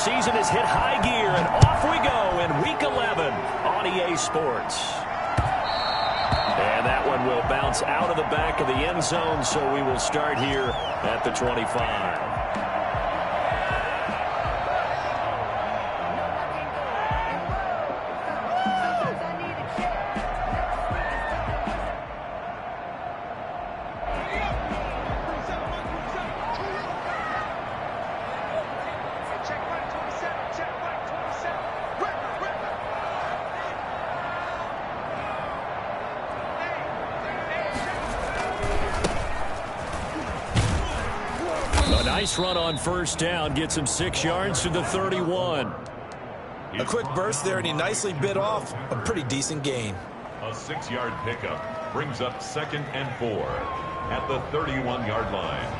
season has hit high gear, and off we go in Week 11 on EA Sports. And that one will bounce out of the back of the end zone, so we will start here at the 25. Nice run on first down. Gets him 6 yards to the 31. A quick burst there, and he nicely bit off a pretty decent gain. A 6-yard pickup brings up 2nd and 4 at the 31-yard line.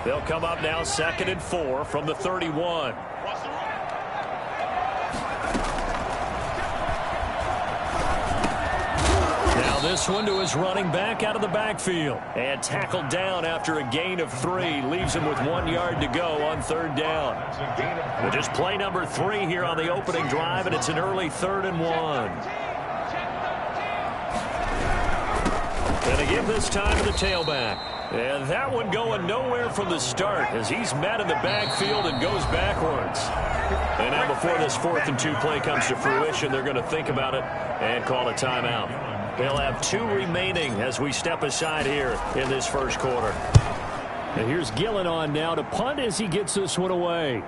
They'll come up now 2nd and 4 from the 31. This one to his running back out of the backfield. And tackled down after a gain of 3. Leaves him with 1 yard to go on 3rd down. Well, just play number 3 here on the opening drive, and it's an early 3rd and 1. And again this time to the tailback. And that one going nowhere from the start as he's met in the backfield and goes backwards. And now before this 4th and 2 play comes to fruition, they're going to think about it and call a timeout. They'll have 2 remaining as we step aside here in this first quarter. And here's Gillen on now to punt as he gets this one away.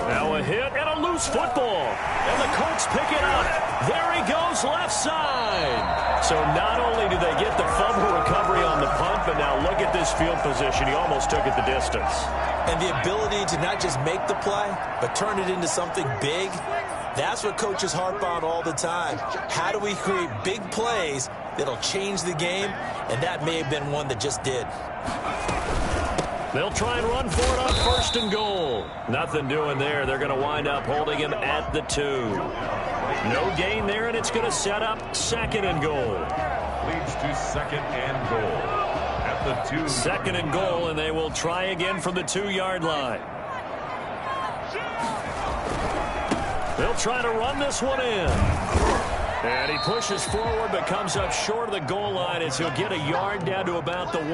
Now a hit and a loose football. And the Colts pick it up. There he goes left side. So not only do they get the fumble recovery on the punt, but now look at this field position. He almost took it the distance. And the ability to not just make the play, but turn it into something big. That's what coaches harp on all the time. How do we create big plays that'll change the game? And that may have been one that just did. They'll try and run for it on 1st and goal. Nothing doing there. They're going to wind up holding him at the 2. No gain there, and it's going to set up 2nd and goal. Leads to 2nd and goal at the 2. 2nd and goal, and they will try again from the 2-yard line. They'll try to run this one in. And he pushes forward but comes up short of the goal line as he'll get a yard down to about the 1.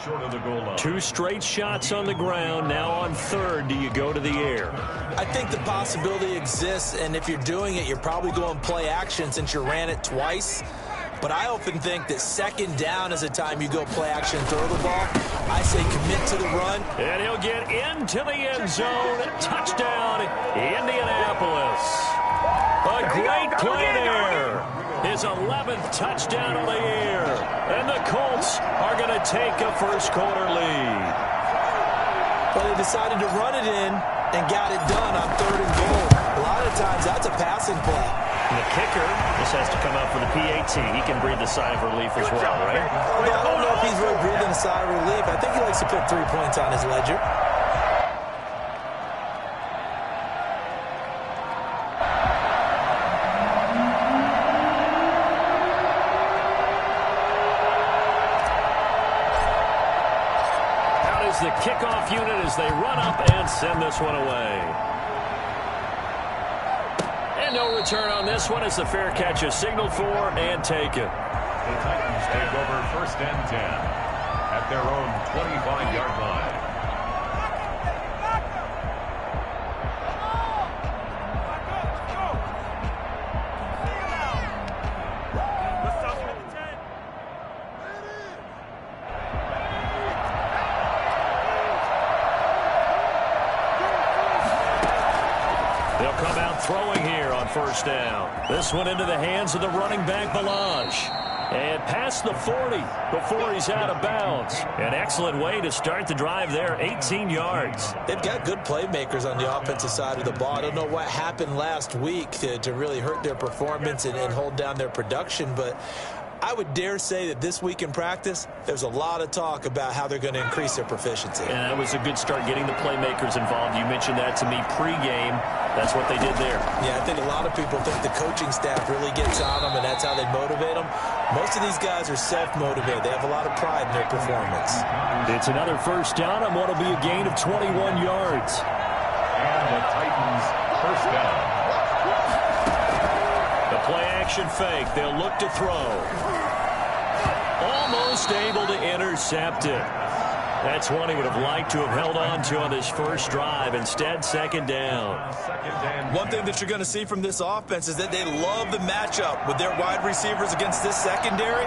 Short of the goal line. 2 straight shots on the ground. Now on 3rd, do you go to the air? I think the possibility exists, and if you're doing it, you're probably going play action since you ran it twice. But I often think that 2nd down is a time you go play action and throw the ball. I say commit to the run. And he'll get into the end zone. Touchdown, Indianapolis. A great play there. His 11th touchdown of the year. And the Colts are going to take a first quarter lead. But they decided to run it in and got it done on 3rd and goal. A lot of times that's a passing play. And the kicker just has to come up with a PAT. He can breathe a sigh of relief as well, right? Well, I don't know if he's really breathing a sigh of relief. I think he likes to put 3 points on his ledger. Out is the kickoff unit as they run up and send this one away. No return on this one as the fair catch is signaled for and taken. The Titans take over 1st and 10 at their own 25-yard line. They'll come out throwing here on 1st down. This one into the hands of the running back, Balaj. And past the 40 before he's out of bounds. An excellent way to start the drive there, 18 yards. They've got good playmakers on the offensive side of the ball. I don't know what happened last week to really hurt their performance and hold down their production, but I would dare say that this week in practice, there's a lot of talk about how they're going to increase their proficiency. And that was a good start, getting the playmakers involved. You mentioned that to me pregame. That's what they did there. Yeah, I think a lot of people think the coaching staff really gets on them, and that's how they motivate them. Most of these guys are self-motivated. They have a lot of pride in their performance. It's another first down on what will be a gain of 21 yards. And the Titans first down. The play-action fake. They'll look to throw. Almost able to intercept it. That's one he would have liked to have held on to on this first drive. Instead, second down. One thing that you're going to see from this offense is that they love the matchup with their wide receivers against this secondary.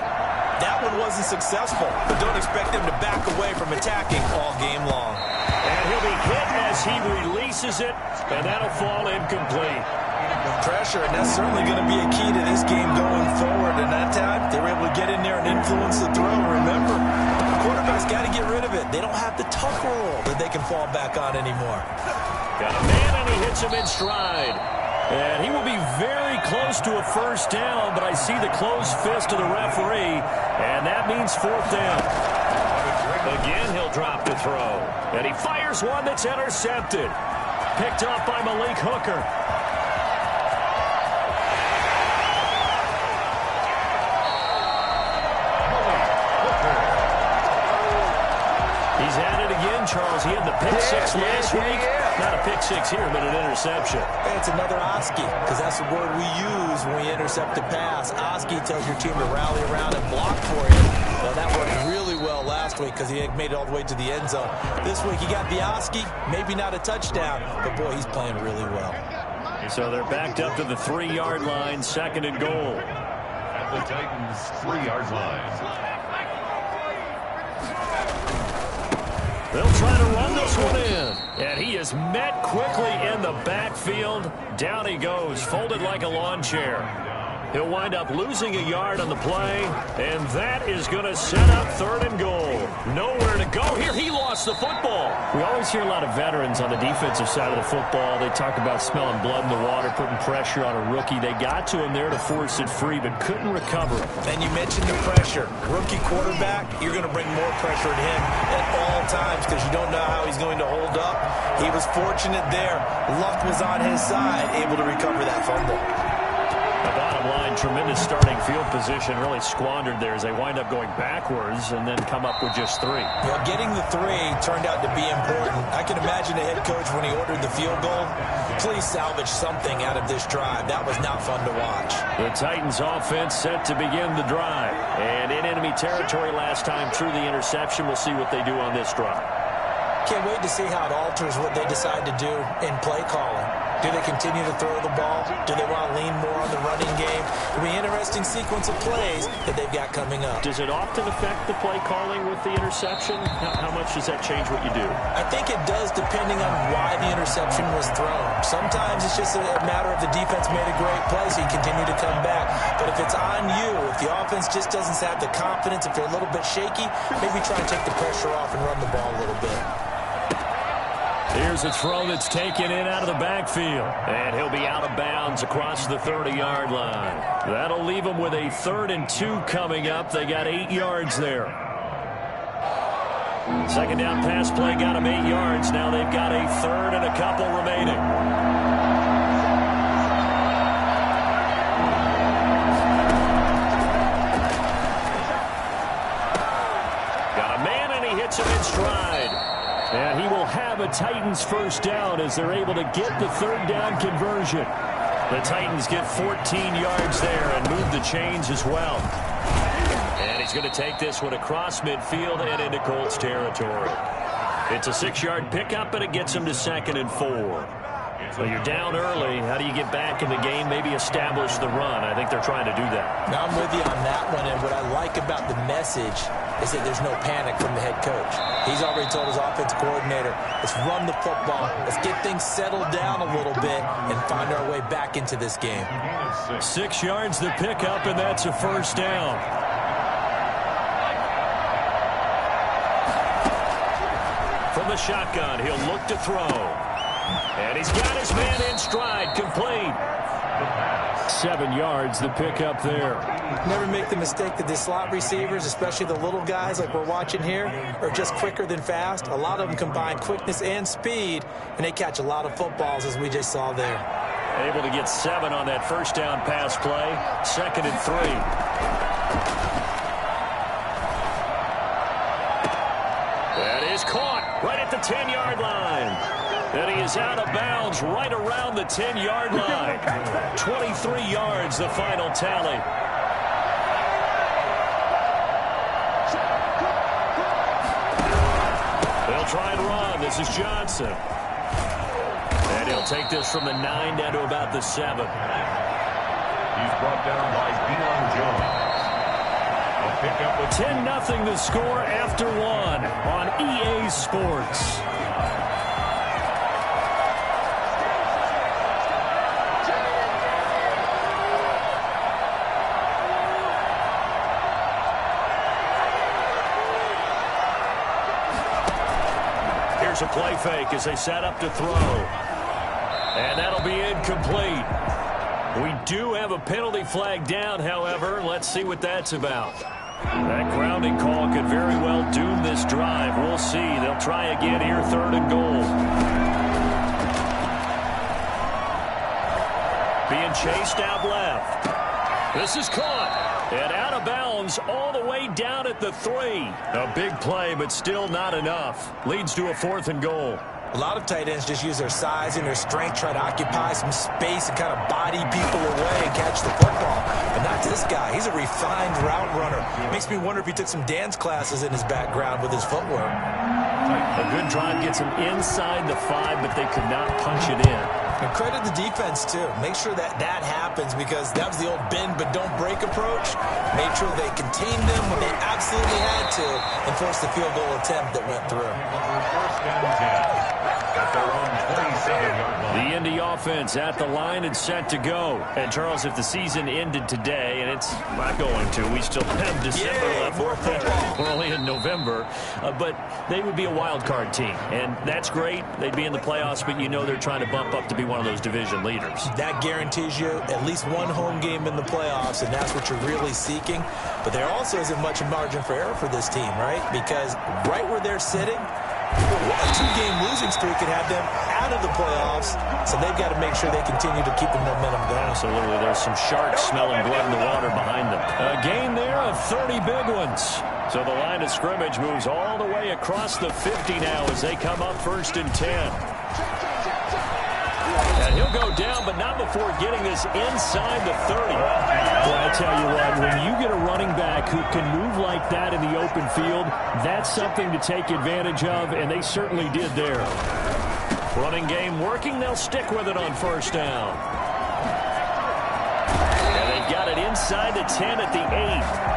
That one wasn't successful, but don't expect them to back away from attacking all game long. And he'll be hit as he releases it, and that'll fall incomplete. Pressure, and that's certainly going to be a key to this game going forward. And that time, they were able to get in there and influence the throw. Remember, the quarterback's got to get rid of it. They don't have the tuck rule that they can fall back on anymore. Got a man, and he hits him in stride. And he will be very close to a first down, but I see the closed fist of the referee, and that means fourth down. Again, he'll drop to throw. And he fires one that's intercepted. Picked up by Malik Hooker. He's at it again, Charles. He had the pick six last week. Not a pick six here, but an interception. It's another Oski, because that's the word we use when we intercept a pass. Oski tells your team to rally around and block for you. Well, that worked really well last week because he made it all the way to the end zone. This week he got the Oski, maybe not a touchdown, but boy, he's playing really well. So they're backed up to the 3-yard line, second and goal. At the Titans' 3-yard line. They'll try to run this one in. And he is met quickly in the backfield. Down he goes, folded like a lawn chair. He'll wind up losing a yard on the play, and that is going to set up third and goal. Nowhere to go here. He lost the football. We always hear a lot of veterans on the defensive side of the football. They talk about smelling blood in the water, putting pressure on a rookie. They got to him there to force it free, but couldn't recover. And you mentioned the pressure. Rookie quarterback, you're going to bring more pressure at him at all times because you don't know how he's going to hold up. He was fortunate there. Luck was on his side, able to recover that fumble. The bottom line, tremendous starting field position, really squandered there as they wind up going backwards and then come up with just 3. Well, getting the 3 turned out to be important. I can imagine the head coach when he ordered the field goal. Please salvage something out of this drive. That was not fun to watch. The Titans offense set to begin the drive. And in enemy territory last time through the interception. We'll see what they do on this drive. Can't wait to see how it alters what they decide to do in play calling. Do they continue to throw the ball? Do they want to lean more on the running game? It'll be an interesting sequence of plays that they've got coming up. Does it often affect the play calling with the interception? How much does that change what you do? I think it does depending on why the interception was thrown. Sometimes it's just a matter of the defense made a great play, so you continue to come back. But if it's on you, if the offense just doesn't have the confidence, if they're a little bit shaky, maybe try and take the pressure off and run the ball a little bit. Here's a throw that's taken in out of the backfield. And he'll be out of bounds across the 30-yard line. That'll leave them with a 3rd and 2 coming up. They got 8 yards there. Second down pass play got them 8 yards. Now they've got a 3rd and a couple remaining. Got a man, and he hits him in stride. And he will have a Titans first down as they're able to get the 3rd down conversion. The Titans get 14 yards there and move the chains as well. And he's going to take this one across midfield and into Colts territory. It's a 6-yard pickup, and it gets him to 2nd and 4. So you're down early. How do you get back in the game? Maybe establish the run. I think they're trying to do that. Now, I'm with you on that one, and what I like about the message is that there's no panic from the head coach. He's already told his offensive coordinator, let's run the football, let's get things settled down a little bit and find our way back into this game. 6 yards the pickup, and that's a first down. From the shotgun, he'll look to throw. And he's got his man in stride, complete. The pass. 7 yards, the pickup there. Never make the mistake that the slot receivers, especially the little guys like we're watching here, are just quicker than fast. A lot of them combine quickness and speed, and they catch a lot of footballs, as we just saw there. Able to get 7 on that first down pass play. 2nd and 3. That is caught right at the 10-yard line. And he is out of bounds right around the 10-yard line. 23 yards, the final tally. They'll try and run. This is Johnson. And he'll take this from the 9 down to about the 7. He's brought down by Deion Jones. A pickup of 10-0 the score after 1 on EA Sports. Here's a play fake as they set up to throw. And that'll be incomplete. We do have a penalty flag down, however. Let's see what that's about. That grounding call could very well doom this drive. We'll see. They'll try again here, 3rd and goal. Being chased out left. This is caught. And out of bounds all the way down at the 3. A big play, but still not enough. Leads to a 4th and goal. A lot of tight ends just use their size and their strength, try to occupy some space and kind of body people away and catch the football. But not this guy. He's a refined route runner. Makes me wonder if he took some dance classes in his background with his footwork. A good drive gets him inside the 5, but they could not punch it in. And credit the defense, too. Make sure that that happens because that was the old bend but don't break approach. Made sure they contained them when they absolutely had to and forced the field goal attempt that went through. 1st and 10. At their own 27-yard line. The Indy offense at the line and set to go. And, Charles, if the season ended today, and it's not going to, we still have December left. We're only in November. But they would be a wild card team. And that's great. They'd be in the playoffs, but you know they're trying to bump up to be one of those division leaders. That guarantees you at least one home game in the playoffs, and that's what you're really seeking. But there also isn't much margin for error for this team, right? Because right where they're sitting, a 2-game losing streak could have them out of the playoffs, so they've got to make sure they continue to keep the momentum going. Absolutely. There's some sharks smelling blood in the water behind them. A gain there of 30 big ones. So the line of scrimmage moves all the way across the 50 now as they come up 1st and 10. And he'll go down, but not before getting this inside the 30. Well, I tell you what, when you get a running back who can move like that in the open field, that's something to take advantage of, and they certainly did there. Running game working. They'll stick with it on 1st down. And they've got it inside the 10 at the 8.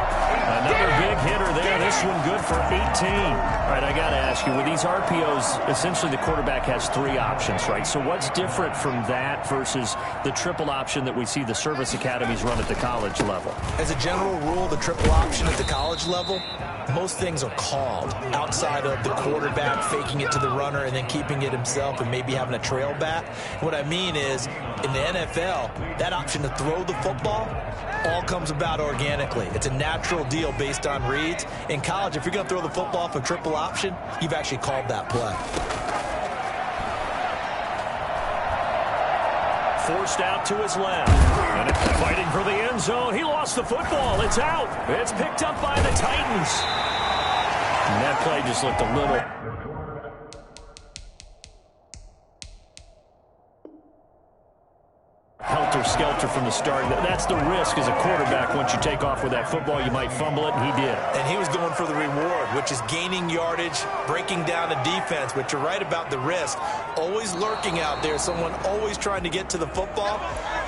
Another big hitter there. This one good for 18. All right, I got to ask you, with these RPOs, essentially the quarterback has 3 options, right? So what's different from that versus the triple option that we see the service academies run at the college level? As a general rule, the triple option at the college level, most things are called outside of the quarterback faking it to the runner and then keeping it himself and maybe having a trail back. What I mean is, in the NFL, that option to throw the football all comes about organically. It's a natural deal based on reads. In college, if you're going to throw the football for triple option, you've actually called that play. Forced out to his left. And fighting for the end zone. He lost the football. It's out. It's picked up by the Titans. And that play just looked a little... helter-skelter from the start. That's the risk as a quarterback. Once you take off with that football, you might fumble it, and he did. And he was going for the reward, which is gaining yardage, breaking down a defense. But you're right about the risk. Always lurking out there, someone always trying to get to the football.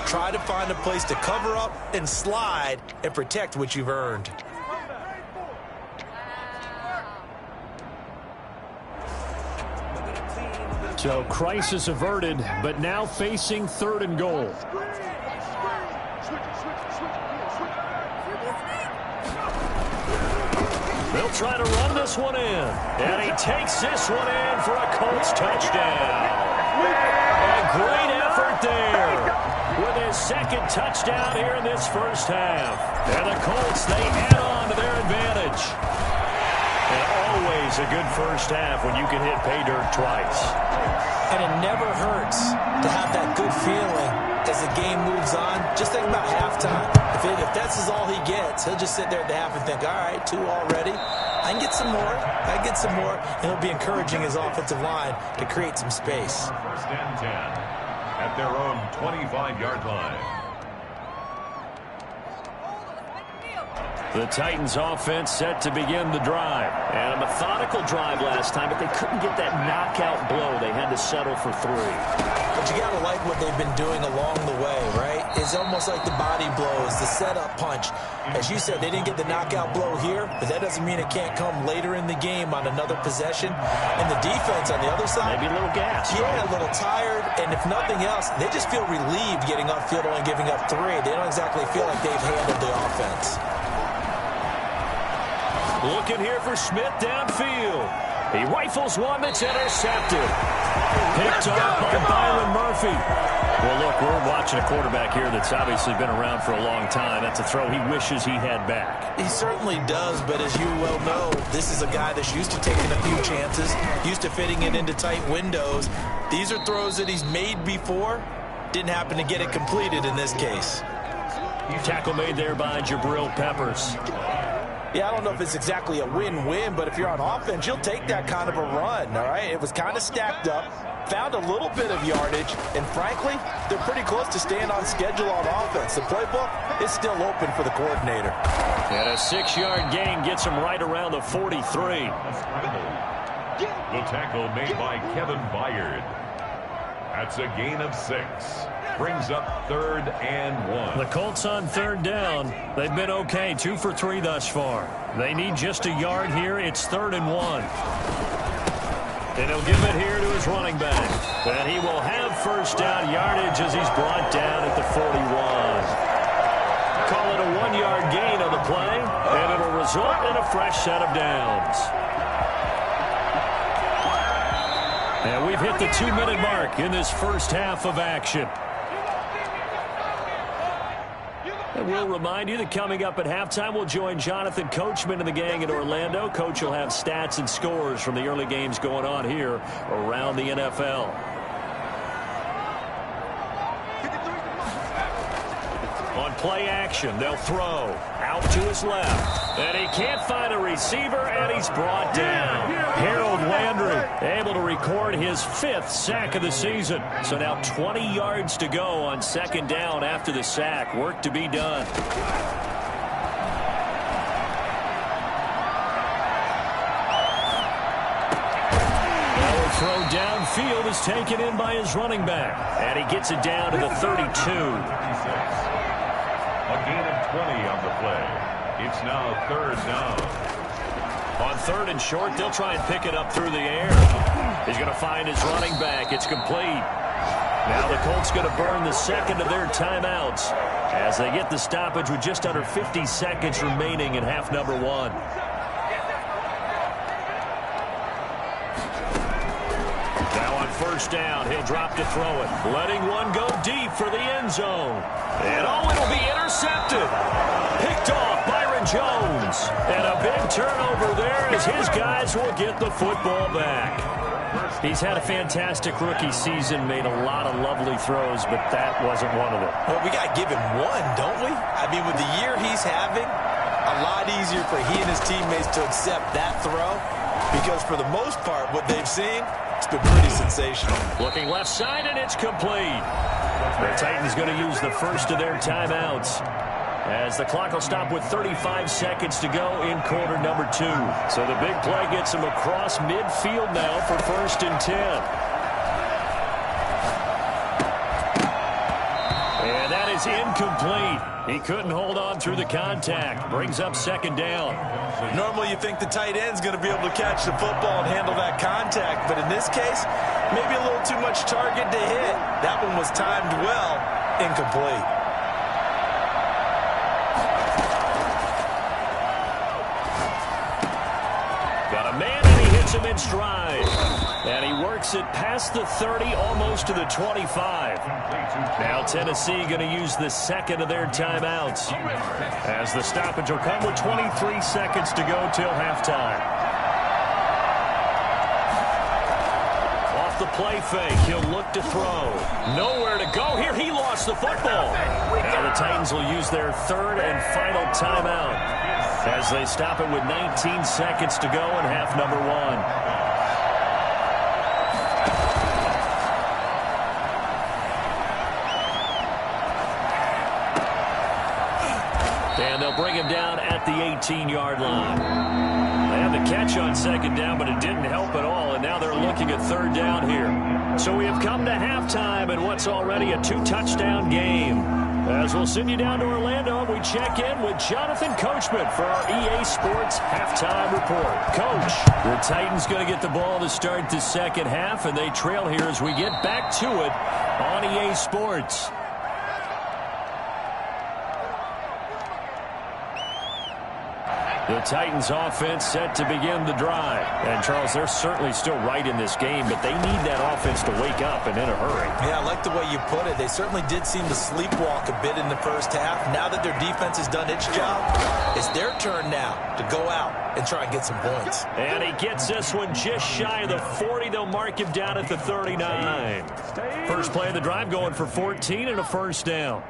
Try to find a place to cover up and slide and protect what you've earned. So crisis averted, but now facing 3rd and goal. They'll try to run this one in. And he takes this one in for a Colts touchdown. A great effort there. with his second touchdown here in this first half. And the Colts, they add on to their advantage. And always a good first half when you can hit pay dirt twice. And it never hurts to have that good feeling as the game moves on. Just think about halftime. If that's all he gets, he'll just sit there at the half and think, all right, 2 already. I can get some more. I can get some more. And he'll be encouraging his offensive line to create some space. First and 10 at their own 25-yard line. The Titans offense set to begin the drive. And a methodical drive last time, but they couldn't get that knockout blow. They had to settle for 3. But you got to like what they've been doing along the way, right? It's almost like the body blows, the setup punch. As you said, they didn't get the knockout blow here, but that doesn't mean it can't come later in the game on another possession. And the defense on the other side, maybe a little gas. Yeah, a little tired. And if nothing else, they just feel relieved getting upfield only giving up 3. They don't exactly feel like they've handled the offense. Looking here for Smith downfield. He rifles one that's intercepted. Picked off by Byron Murphy. Well, look, we're watching a quarterback here that's obviously been around for a long time. That's a throw he wishes he had back. He certainly does, but as you well know, this is a guy that's used to taking a few chances, used to fitting it into tight windows. These are throws that he's made before. Didn't happen to get it completed in this case. Tackle made there by Jabril Peppers. Yeah, I don't know if it's exactly a win-win, but if you're on offense, you'll take that kind of a run, all right? It was kind of stacked up, found a little bit of yardage, and frankly, they're pretty close to staying on schedule on offense. The playbook is still open for the coordinator. And a 6-yard gain gets him right around the 43. The tackle made by Kevin Byard. That's a gain of 6. Brings up 3rd and 1. The Colts on 3rd down. They've been okay, 2 for 3 thus far. They need just a yard here. It's 3rd and 1. And he'll give it here to his running back. And he will have first down yardage as he's brought down at the 41. Call it a 1-yard gain on the play, and it'll result in a fresh set of downs. And we've hit the 2-minute mark in this first half of action. And we'll remind you that coming up at halftime, we'll join Jonathan Coachman and the gang in Orlando. Coach will have stats and scores from the early games going on here around the NFL. On play action, they'll throw out to his left. And he can't find a receiver, and he's brought down. Harold Landry able to record his 5th sack of the season. So now 20 yards to go on 2nd down after the sack. Work to be done. Throw downfield is taken in by his running back. And he gets it down to the 32. A gain of 20 on the play. It's now 3rd down. On 3rd and short, they'll try and pick it up through the air. He's going to find his running back. It's complete. Now the Colts going to burn the 2nd of their timeouts as they get the stoppage with just under 50 seconds remaining in half number 1. First down, he'll drop to throw it. Letting one go deep for the end zone. And it'll be intercepted. Picked off Byron Jones. And a big turnover there as his guys will get the football back. He's had a fantastic rookie season, made a lot of lovely throws, but that wasn't one of them. Well, we got to give him one, don't we? I mean, with the year he's having, a lot easier for he and his teammates to accept that throw because for the most part, what they've seen, it's been pretty sensational. Looking left side, and it's complete. The Titans going to use the first of their timeouts as the clock will stop with 35 seconds to go in quarter number 2. So the big play gets him across midfield now for 1st and 10. And that is incomplete. He couldn't hold on through the contact. Brings up 2nd down. Normally you think the tight end's going to be able to catch the football and handle that contact, but in this case, maybe a little too much target to hit. That one was timed well, incomplete. Got a man, and he hits him in stride. And he works it past the 30, almost to the 25. Now Tennessee going to use the second of their timeouts, as the stoppage will come with 23 seconds to go till halftime. Off the play fake, he'll look to throw. Nowhere to go here. He lost the football. Now the Titans will use their third and final timeout, as they stop it with 19 seconds to go in half number one. And they'll bring him down at the 18-yard line. They had the catch on second down, but it didn't help at all, and now they're looking at third down here. So we have come to halftime in what's already a two-touchdown game. As we'll send you down to Orlando, we check in with Jonathan Coachman for our EA Sports Halftime Report. Coach, the Titans going to get the ball to start the second half, and they trail here as we get back to it on EA Sports. The Titans offense set to begin the drive. And, Charles, they're certainly still right in this game, but they need that offense to wake up and in a hurry. Yeah, I like the way you put it. They certainly did seem to sleepwalk a bit in the first half. Now that their defense has done its job, it's their turn now to go out and try and get some points. And he gets this one just shy of the 40. They'll mark him down at the 39. First play of the drive going for 14 and a first down.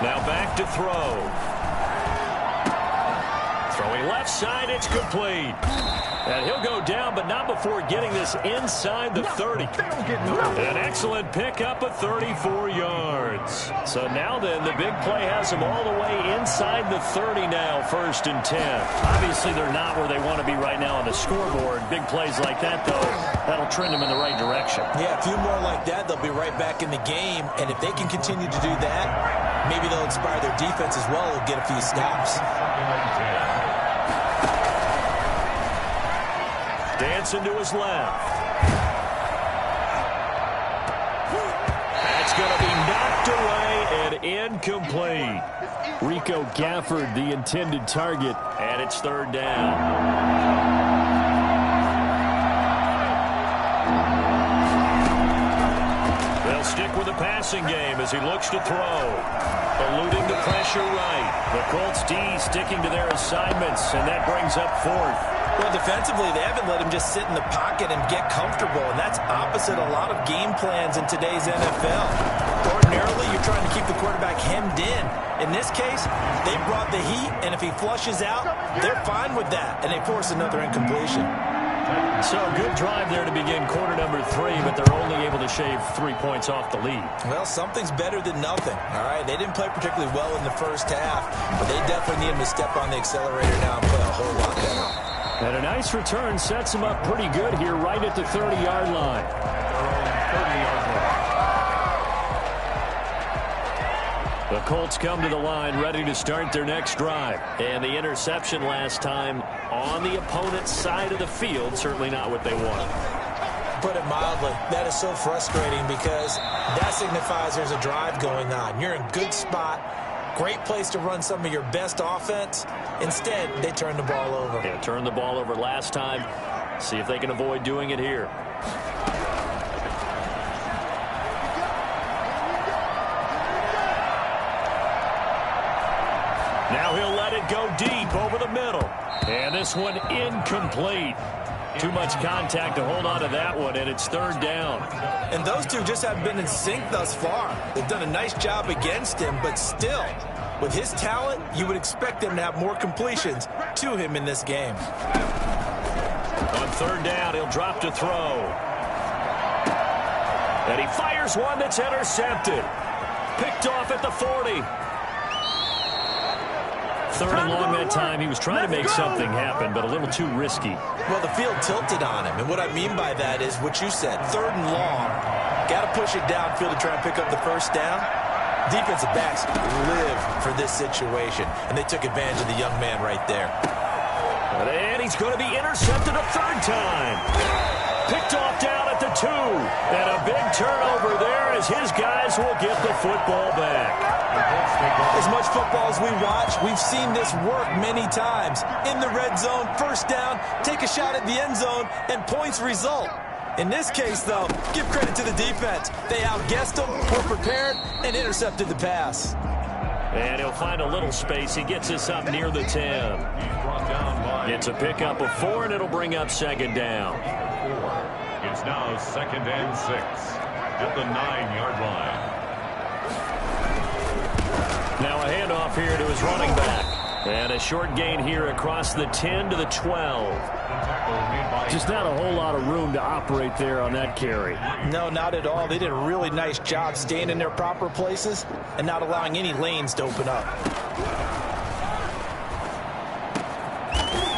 Now back to throw. Throwing left side, it's complete. And he'll go down, but not before getting this inside the 30. An excellent pickup of 34 yards. So now then, the big play has him all the way inside the 30 now, 1st and 10. Obviously, they're not where they want to be right now on the scoreboard. Big plays like that, though, that'll trend them in the right direction. Yeah, a few more like that, they'll be right back in the game. And if they can continue to do that, maybe they'll inspire their defense as well. They'll get a few stops. Dancing to his left. That's going to be knocked away and incomplete. Rico Gafford, the intended target, and it's third down. They'll stick with the passing game as he looks to throw. Eluding the pressure right. The Colts D sticking to their assignments, and that brings up fourth. Well, defensively, they haven't let him just sit in the pocket and get comfortable, and that's opposite a lot of game plans in today's NFL. Ordinarily, you're trying to keep the quarterback hemmed in. In this case, they brought the heat, and if he flushes out, they're fine with that, and they force another incompletion. So, good drive there to begin quarter number 3, but they're only able to shave 3 points off the lead. Well, something's better than nothing, all right? They didn't play particularly well in the first half, but they definitely need him to step on the accelerator now and play a whole lot better. And a nice return sets him up pretty good here right at the 30-yard line. The Colts come to the line ready to start their next drive. And the interception last time on the opponent's side of the field, certainly not what they wanted. Put it mildly, that is so frustrating because that signifies there's a drive going on. You're in a good spot. Great place to run some of your best offense. Instead, they turn the ball over. Yeah, turned the ball over last time. See if they can avoid doing it here. Now he'll let it go deep over the middle. And this one incomplete. Too much contact to hold on to that one, and it's third down. And those two just haven't been in sync thus far. They've done a nice job against him, but still, with his talent, you would expect them to have more completions to him in this game. On third down, he'll drop to throw. And he fires one that's intercepted. Picked off at the 40. Third and long that time. He was trying to make something happen, but a little too risky. Well, the field tilted on him, and what I mean by that is what you said. Third and long, got to push it downfield to try and pick up the first down. Defensive backs live for this situation, and they took advantage of the young man right there. And he's going to be intercepted a third time. Picked off down at the 2. And a big turnover there as his guys will get the football back. As much football as we watch, we've seen this work many times. In the red zone, first down, take a shot at the end zone, and points result. In this case, though, give credit to the defense. They outguessed them, were prepared, and intercepted the pass. And he'll find a little space. He gets us up near the 10. It's a pickup of 4, and it'll bring up second down. It's now 2nd and 6 at the 9-yard line. Now a handoff here to his running back. And a short gain here across the 10 to the 12. Just not a whole lot of room to operate there on that carry. No, not at all. They did a really nice job staying in their proper places and not allowing any lanes to open up.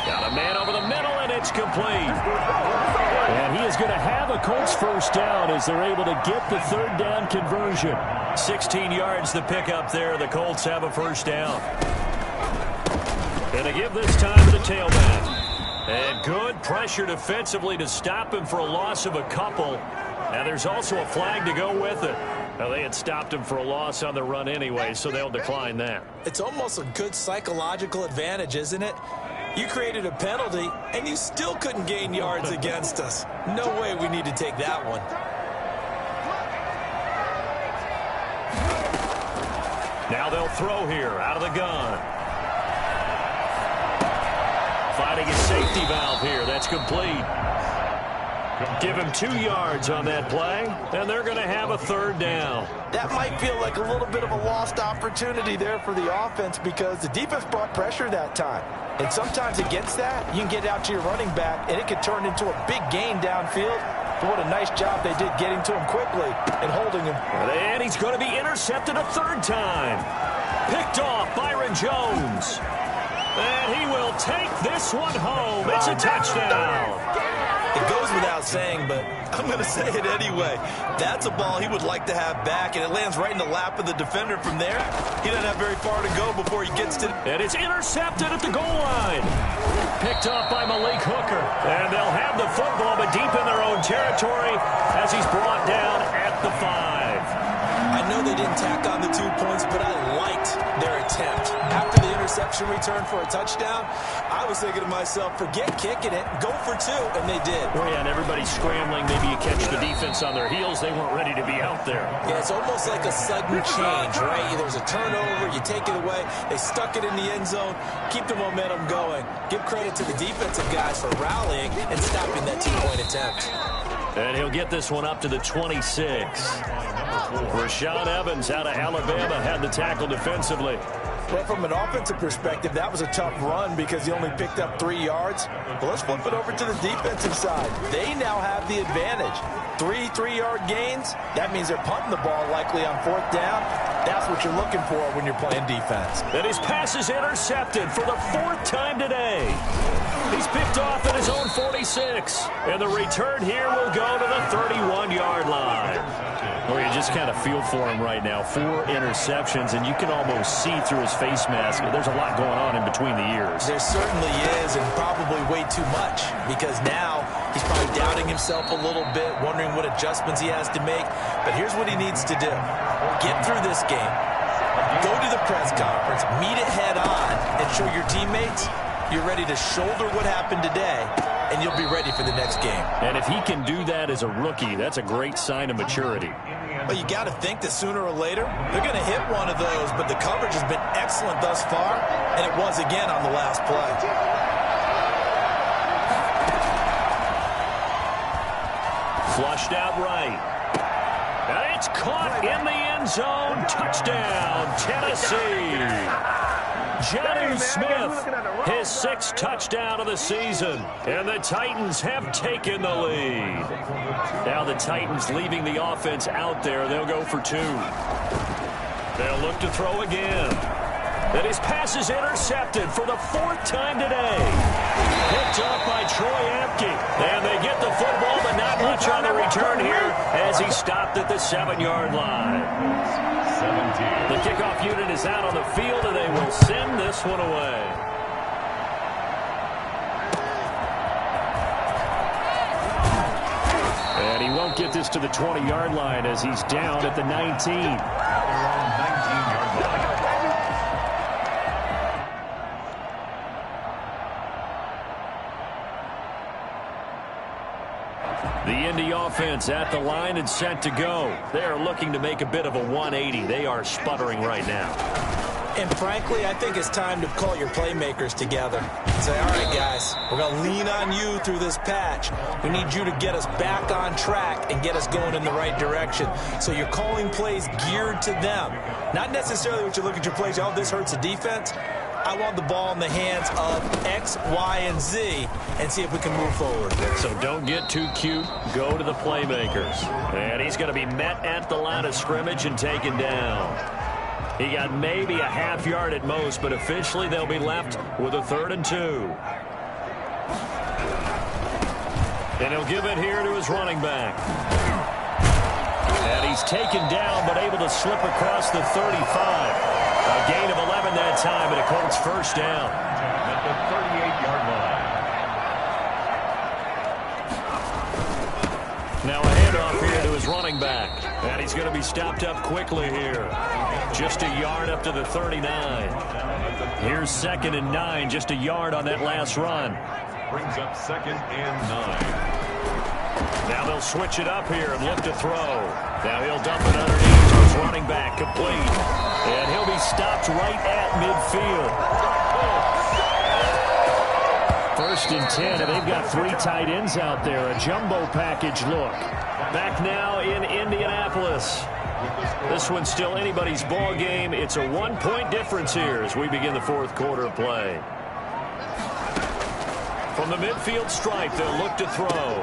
Got a man over the middle, and it's complete. And he is going to have a Colts first down as they're able to get the third down conversion. 16 yards the pickup there. The Colts have a first down. And they give this time to the tailback. And good pressure defensively to stop him for a loss of a couple. And there's also a flag to go with it. Now, they had stopped him for a loss on the run anyway, so they'll decline that. It's almost a good psychological advantage, isn't it? You created a penalty, and you still couldn't gain yards against us. No way we need to take that one. Now they'll throw here out of the gun. Finding a safety valve here. That's complete. Give him 2 yards on that play, and they're going to have a third down. That might feel like a little bit of a lost opportunity there for the offense because the defense brought pressure that time. And sometimes against that, you can get out to your running back, and it could turn into a big gain downfield. But what a nice job they did getting to him quickly and holding him. And he's going to be intercepted a third time. Picked off Byron Jones. And he will take this one home. It's a touchdown. It goes without saying, but I'm going to say it anyway. That's a ball he would like to have back, and it lands right in the lap of the defender from there. He doesn't have very far to go before he gets to... And it's intercepted at the goal line. Picked up by Malik Hooker. And they'll have the football, but deep in their own territory as he's brought down at the 5. I know they didn't tack on the 2 points, but I liked their attempt. After the interception return for a touchdown, I was thinking to myself, forget kicking it, go for 2, and they did. Oh, yeah, and everybody's scrambling. Maybe you catch the defense on their heels. They weren't ready to be out there. Yeah, it's almost like a sudden change, right? There's a turnover, you take it away. They stuck it in the end zone. Keep the momentum going. Give credit to the defensive guys for rallying and stopping that 2-point attempt. And he'll get this one up to the 26. Rashaan Evans out of Alabama had the tackle defensively. Well, from an offensive perspective, that was a tough run because he only picked up 3 yards. But let's flip it over to the defensive side. They now have the advantage. 3 3-yard gains. That means they're punting the ball likely on 4th down. That's what you're looking for when you're playing defense. And his pass is intercepted for the 4th time today. He's picked off at his own 46. And the return here will go to the 31-yard line. Well, you just kind of feel for him right now. 4 interceptions, and you can almost see through his face mask. There's a lot going on in between the ears. There certainly is, and probably way too much, because now he's probably doubting himself a little bit, wondering what adjustments he has to make. But here's what he needs to do. Get through this game. Go to the press conference, meet it head on, and show your teammates you're ready to shoulder what happened today, and you'll be ready for the next game. And if he can do that as a rookie, that's a great sign of maturity. Well, you got to think that sooner or later, they're going to hit one of those, but the coverage has been excellent thus far, and it was again on the last play. Flushed out right. And it's caught in the end zone. Touchdown, Tennessee. Jonnu Smith, his 6th touchdown of the season. And the Titans have taken the lead. Now the Titans leaving the offense out there. They'll go for 2. They'll look to throw again. And his pass is intercepted for the 4th time today. Picked up by Troy Apke. And they get the football, but not much on the return here as he stopped at the 7-yard line. 17. The kickoff unit is out on the field, and they will send this one away. get this to the 20-yard line as he's down at the 19. Around 19-yard line. The Indy offense at the line and set to go. They're looking to make a bit of a 180. They are sputtering right now. And frankly, I think it's time to call your playmakers together and say, all right, guys, we're going to lean on you through this patch. We need you to get us back on track and get us going in the right direction. So you're calling plays geared to them. Not necessarily what you look at your plays, oh, this hurts the defense. I want the ball in the hands of X, Y, and Z and see if we can move forward. So don't get too cute. Go to the playmakers. And he's going to be met at the line of scrimmage and taken down. He got maybe a half yard at most, but officially they'll be left with a 3rd and 2. And he'll give it here to his running back. And he's taken down, but able to slip across the 35. A gain of 11 that time, and a Colts first down. At the 38-yard line. Now a handoff here to his running back. And he's going to be stopped up quickly here. Just a yard up to the 39. Here's 2nd and 9, just a yard on that last run. Brings up 2nd and 9. Now they'll switch it up here and look to throw. Now he'll dump it underneath to his running back, complete. And he'll be stopped right at midfield. 1st and 10, and they've got 3 tight ends out there. A jumbo package look. Back now in Indianapolis. This one's still anybody's ball game. It's a 1-point difference here as we begin the 4th quarter play. From the midfield stripe, they'll look to throw.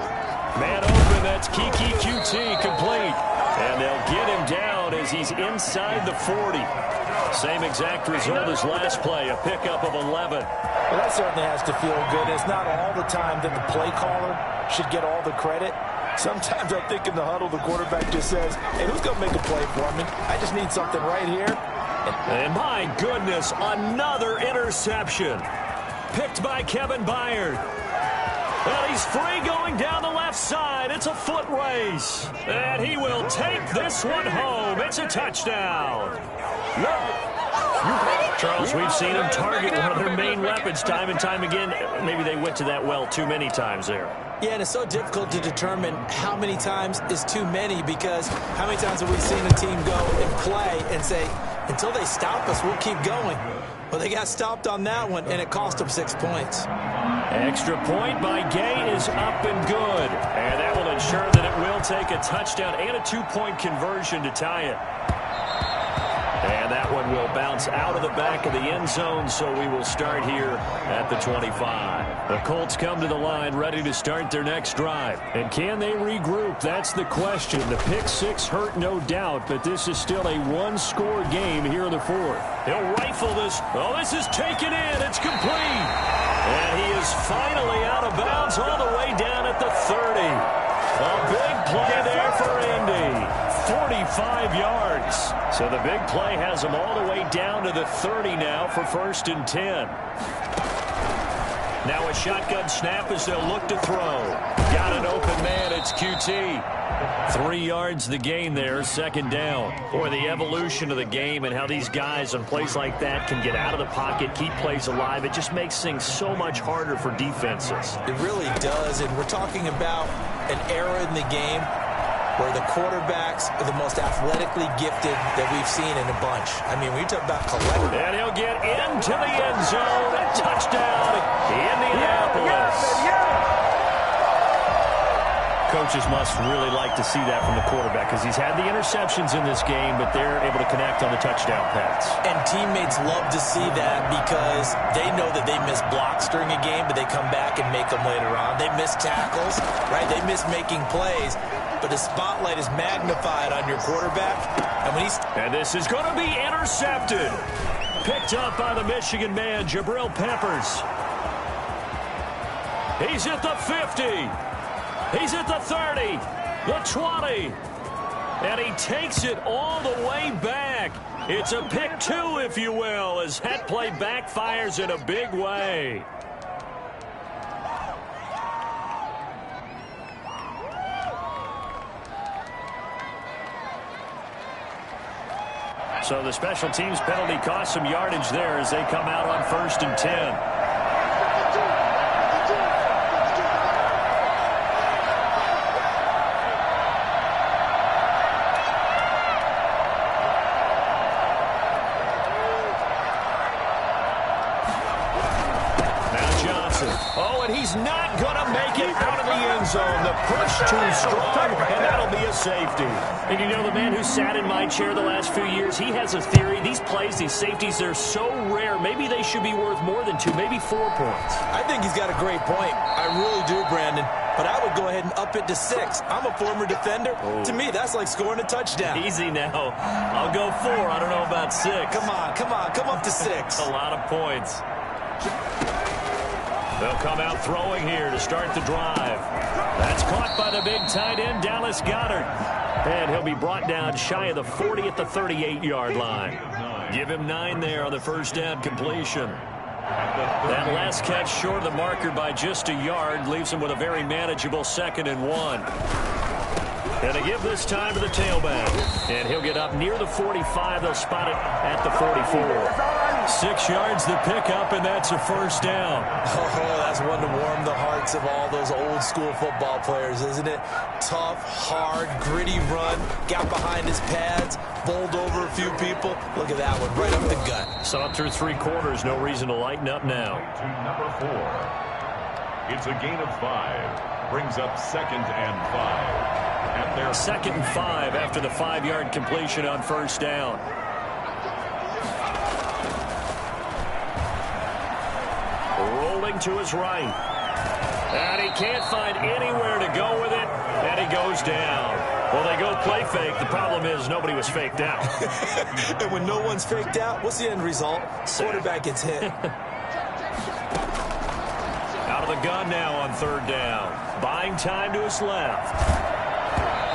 Man open, that's Kiki QT, complete. And they'll get him down as he's inside the 40. Same exact result as last play, a pickup of 11. Well, that certainly has to feel good. It's not all the time that the play caller should get all the credit. Sometimes I think in the huddle, the quarterback just says, hey, who's going to make a play for me? I just need something right here. And my goodness, another interception. Picked by Kevin Byard. Well, he's free going down the left side. It's a foot race. And he will take this one home. It's a touchdown. Charles, we've seen him target one of their main weapons time and time again. Maybe they went to that well too many times there. Yeah, and it's so difficult to determine how many times is too many, because how many times have we seen a team go and play and say, until they stop us, we'll keep going. Well, they got stopped on that one, and it cost them 6 points. Extra point by Gay is up and good. And that will ensure that it will take a touchdown and a 2-point conversion to tie it. And that one will bounce out of the back of the end zone, so we will start here at the 25. The Colts come to the line ready to start their next drive. And can they regroup? That's the question. The pick 6 hurt, no doubt, but this is still a 1-score game here in the 4th. He'll rifle this. Oh, this is taken in. It's complete. And he is finally out of bounds all the way down at the 30. A big play there for Indy. 45 yards. So the big play has them all the way down to the 30 now for 1st and 10. Now a shotgun snap as they'll look to throw. Got an open man. It's QT. 3 yards the gain there, 2nd down. Boy, the evolution of the game and how these guys on plays like that can get out of the pocket, keep plays alive, it just makes things so much harder for defenses. It really does, and we're talking about an era in the game where the quarterbacks are the most athletically gifted that we've seen in a bunch. I mean, when you talk about collective. And he'll get into the end zone. A touchdown, Indianapolis. Coaches must really like to see that from the quarterback because he's had the interceptions in this game, but they're able to connect on the touchdown pass. And teammates love to see that because they know that they miss blocks during a game, but they come back and make them later on. They miss tackles, right? They miss making plays. But the spotlight is magnified on your quarterback. And this is going to be intercepted. Picked up by the Michigan man, Jabril Peppers. He's at the 50. He's at the 30. The 20. And he takes it all the way back. It's a pick 2, if you will, as that play backfires in a big way. So the special teams penalty cost some yardage there as they come out on 1st and 10. He's not going to make it out of the end zone. The push too strong, and that'll be a safety. And you know, the man who sat in my chair the last few years, he has a theory. These plays, these safeties, they're so rare. Maybe they should be worth more than 2, maybe 4 points. I think he's got a great point. I really do, Brandon. But I would go ahead and up it to 6. I'm a former defender. Oh. To me, that's like scoring a touchdown. Easy now. I'll go 4. I don't know about 6. Come on. Come up to 6. A lot of points. They'll come out throwing here to start the drive. That's caught by the big tight end, Dallas Goedert. And he'll be brought down shy of the 40 at the 38-yard line. Give him 9 there on the first down completion. That last catch short of the marker by just a yard leaves him with a very manageable 2nd and 1. And they give this time to the tailback. And he'll get up near the 45. They'll spot it at the 44. 6 yards the pickup, and that's a first down. Oh, that's one to warm the hearts of all those old-school football players, isn't it? Tough, hard, gritty run. Got behind his pads, bowled over a few people. Look at that one, right up the gut. So up through 3 quarters, no reason to lighten up now. To number 4. It's a gain of 5. Brings up 2nd and 5. At their 2nd and 5 after the 5-yard completion on first down. Rolling to his right. And he can't find anywhere to go with it. And he goes down. Well, they go play fake. The problem is nobody was faked out. And when no one's faked out, what's the end result? Quarterback gets hit. Out of the gun now on 3rd down. Buying time to his left.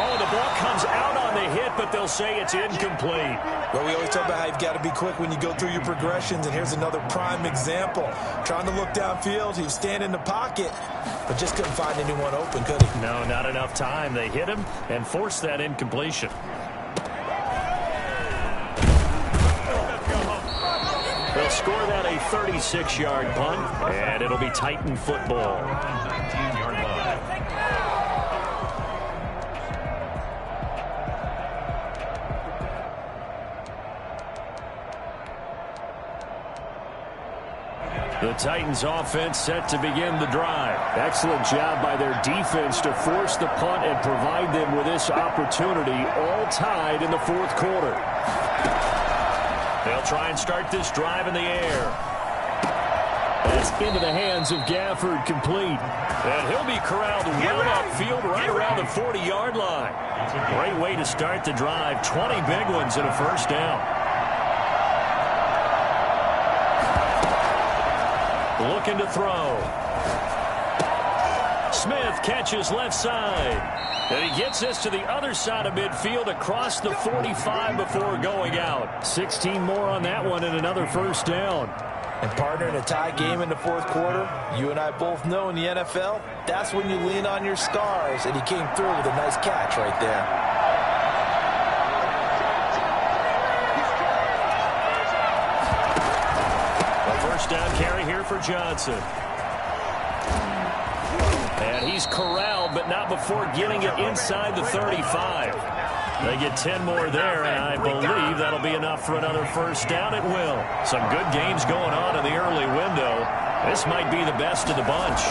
Oh, the ball comes out on the hit, but they'll say it's incomplete. Well, we always talk about how you've got to be quick when you go through your progressions, and here's another prime example. Trying to look downfield, he was standing in the pocket, but just couldn't find anyone open, could he? No, not enough time. They hit him and forced that incompletion. They'll score that a 36-yard punt, and it'll be Titan football. 19-yard line. The Titans offense set to begin the drive. Excellent job by their defense to force the punt and provide them with this opportunity, all tied in the 4th quarter. They'll try and start this drive in the air. That's into the hands of Gafford, complete. And he'll be corralled well upfield right around the 40-yard line. Great way to start the drive. 20 big ones and a first down. Looking to throw. Smith catches left side. And he gets this to the other side of midfield across the 45 before going out. 16 more on that one and another first down. And partner, in a tie game in the 4th quarter, you and I both know in the NFL, that's when you lean on your stars. And he came through with a nice catch right there. Down carry here for Johnson. And he's corralled, but not before getting it inside the 35. They get 10 more there, and I believe that'll be enough for another first down. It will. Some good games going on in the early window. This might be the best of the bunch.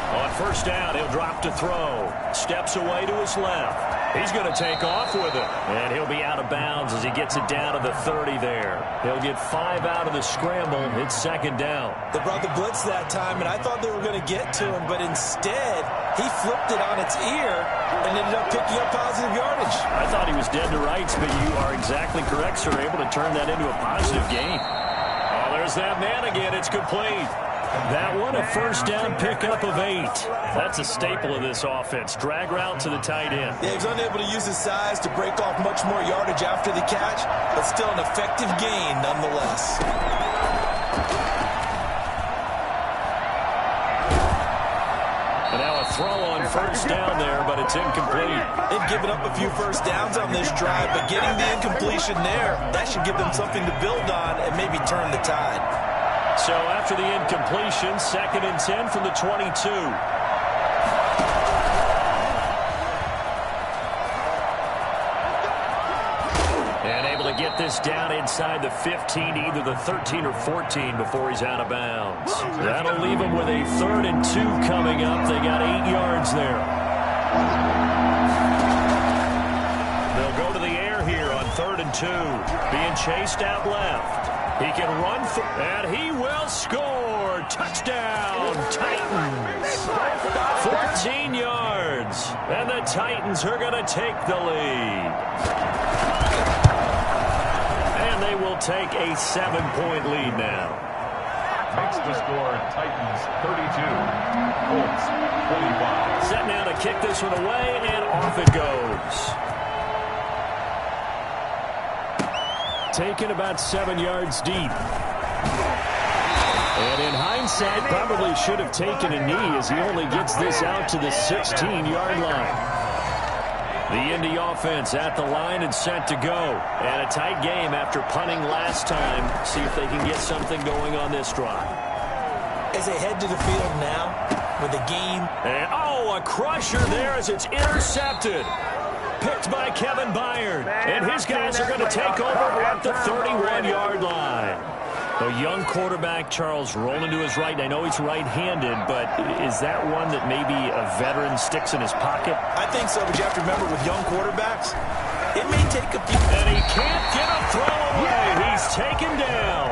On first down, he'll drop to throw. Steps away to his left. He's going to take off with it. And he'll be out of bounds as he gets it down to the 30 there. He'll get 5 out of the scramble. It's 2nd down. They brought the blitz that time, and I thought they were going to get to him, but instead, he flipped it on its ear and ended up picking up positive yardage. I thought he was dead to rights, but you are exactly correct, sir. Able to turn that into a positive gain. Oh, there's that man again. It's complete. That one, a first down pickup of 8. That's a staple of this offense. Drag route to the tight end. Yeah, he was unable to use his size to break off much more yardage after the catch, but still an effective gain nonetheless. And now a throw on first down there, but it's incomplete. They've given up a few first downs on this drive, but getting the incompletion there, that should give them something to build on and maybe turn the tide. So after the incompletion, 2nd and 10 from the 22. And able to get this down inside the 15, either the 13 or 14 before he's out of bounds. That'll leave him with a 3rd and 2 coming up. They got 8 yards there. They'll go to the air here on 3rd and 2. Being chased out left. He can run, and he will score. Touchdown, Titans. 14 yards. And the Titans are going to take the lead. And they will take a 7-point lead now. Makes the score Titans 32, Colts 25. Set now to kick this one away, and off it goes. Taken about 7 yards deep. And in hindsight, probably should have taken a knee as he only gets this out to the 16-yard line. The Indy offense at the line and set to go. And a tight game after punting last time. See if they can get something going on this drive. As they head to the field now with the game. And, a crusher there as it's intercepted. Picked by Kevin Byard. And his guys are going to take over at the 31-yard line. A young quarterback, Charles, rolling to his right. And I know he's right-handed, but is that one that maybe a veteran sticks in his pocket? I think so, but you have to remember with young quarterbacks, it may take a few. And he can't get a throw away. He's taken down.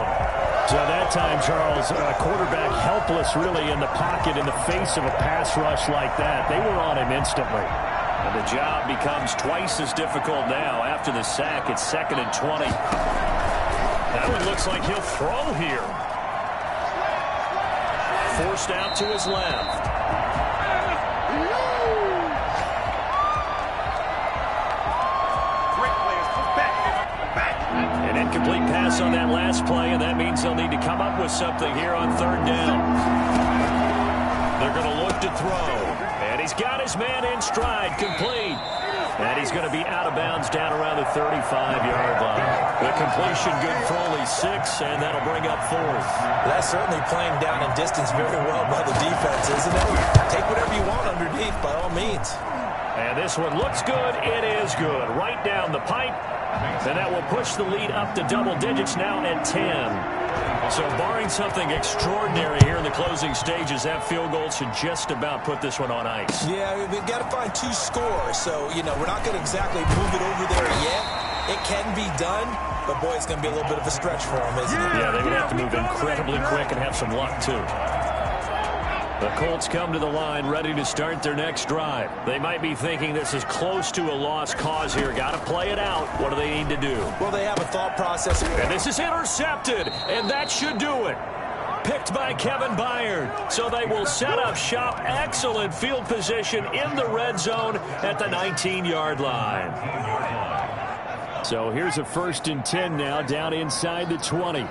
So that time, Charles, a quarterback helpless really in the pocket in the face of a pass rush like that. They were on him instantly. And the job becomes twice as difficult now after the sack. It's 2nd and 20. That one looks like he'll throw here. Forced out to his left. An incomplete pass on that last play, and that means they'll need to come up with something here on 3rd down. They're going to look to throw. And he's got his man in stride, complete. And he's going to be out of bounds down around the 35-yard line. The completion good for only 6, and that'll bring up 4th. That's certainly playing down in distance very well by the defense, isn't it? Take whatever you want underneath, by all means. And this one looks good. It is good. Right down the pipe. And that will push the lead up to double digits now at 10. So barring something extraordinary here in the closing stages, that field goal should just about put this one on ice. Yeah, we've got to find 2 scores. So, we're not going to exactly move it over there yet. It can be done, but boy, it's going to be a little bit of a stretch for them, isn't it? Yeah, they would have to move incredibly quick and have some luck, too. The Colts come to the line ready to start their next drive. They might be thinking this is close to a lost cause here. Got to play it out. What do they need to do? Well, they have a thought process. And this is intercepted, and that should do it. Picked by Kevin Byard. So they will set up shop. Excellent field position in the red zone at the 19-yard line. So here's a 1st and 10 now down inside the 20.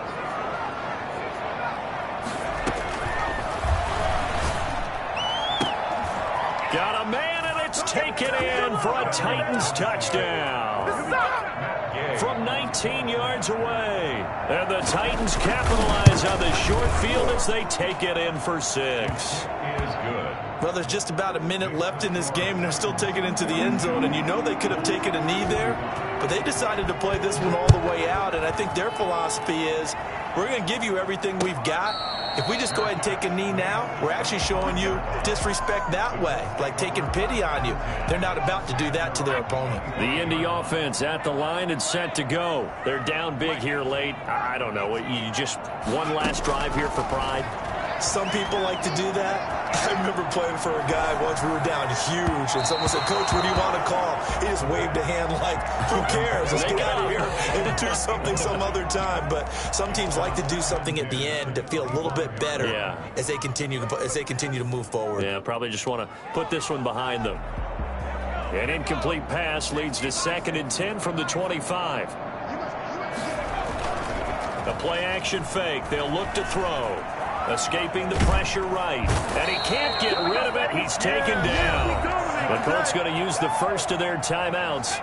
Got a man, and it's taken in for a Titans touchdown. From 19 yards away. And the Titans capitalize on the short field as they take it in for 6. Is good. Well, there's just about a minute left in this game, and they're still taking it into the end zone. And they could have taken a knee there, but they decided to play this one all the way out. And I think their philosophy is, we're going to give you everything we've got. If we just go ahead and take a knee now, we're actually showing you disrespect that way, like taking pity on you. They're not about to do that to their opponent. The Indy offense at the line and set to go. They're down big here late. I don't know. You just one last drive here for pride? Some people like to do that. I remember playing for a guy once. We were down huge, and someone said, "Coach, what do you want to call?" He just waved a hand like, "Who cares? Let's get out of here and do something some other time." But some teams like to do something at the end to feel a little bit better as they continue to move forward. Yeah, probably just want to put this one behind them. An incomplete pass leads to 2nd and 10 from the 25. A play-action fake. They'll look to throw. Escaping the pressure right. And he can't get rid of it. He's taken down. The Colts going to use the first of their timeouts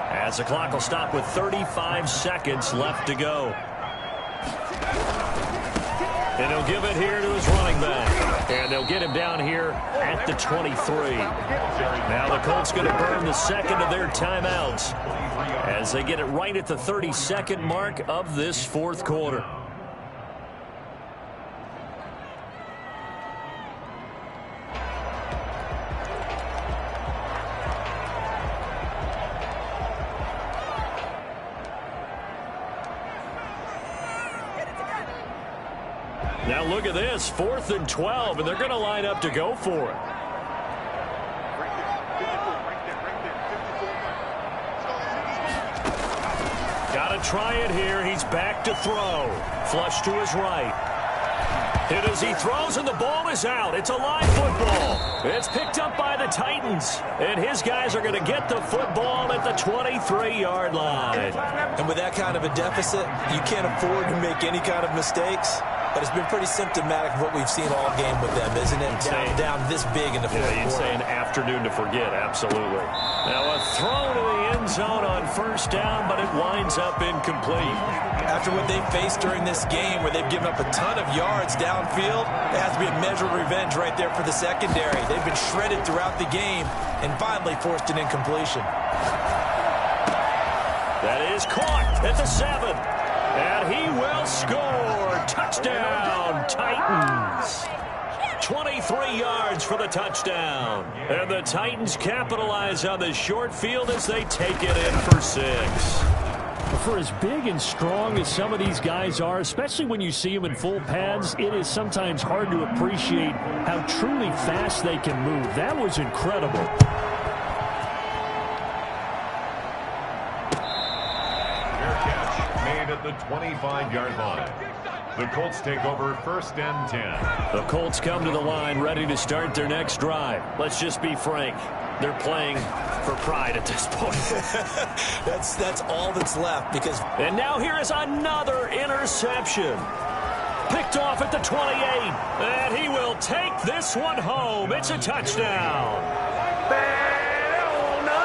as the clock will stop with 35 seconds left to go. And he'll give it here to his running back. And they'll get him down here at the 23. Now the Colts going to burn the second of their timeouts as they get it right at the 32nd mark of this fourth quarter. Now look at this, 4th and 12, and they're going to line up to go for it. Got to try it here. He's back to throw. Flush to his right. Hit as he throws, and the ball is out. It's a live football. It's picked up by the Titans, and his guys are going to get the football at the 23-yard line. And with that kind of a deficit, you can't afford to make any kind of mistakes. But it's been pretty symptomatic of what we've seen all game with them, isn't it? Down this big in the fourth quarter. You'd say an afternoon to forget, absolutely. Now a throw to the end zone on first down, but it winds up incomplete. After what they've faced during this game, where they've given up a ton of yards downfield, it has to be a measure of revenge right there for the secondary. They've been shredded throughout the game and finally forced an incompletion. That is caught at the 7. And he will score. Touchdown, Titans. 23 yards for the touchdown. And the Titans capitalize on this short field as they take it in for 6. For as big and strong as some of these guys are, especially when you see them in full pads, it is sometimes hard to appreciate how truly fast they can move. That was incredible. At the 25-yard line. The Colts take over 1st and 10. The Colts come to the line ready to start their next drive. Let's just be frank. They're playing for pride at this point. That's all that's left because... And now here is another interception. Picked off at the 28. And he will take this one home. It's a touchdown.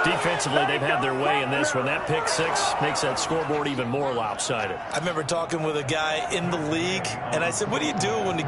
Defensively, they've had their way in this one. That pick 6 makes that scoreboard even more lopsided. I remember talking with a guy in the league, and I said, what do you do when the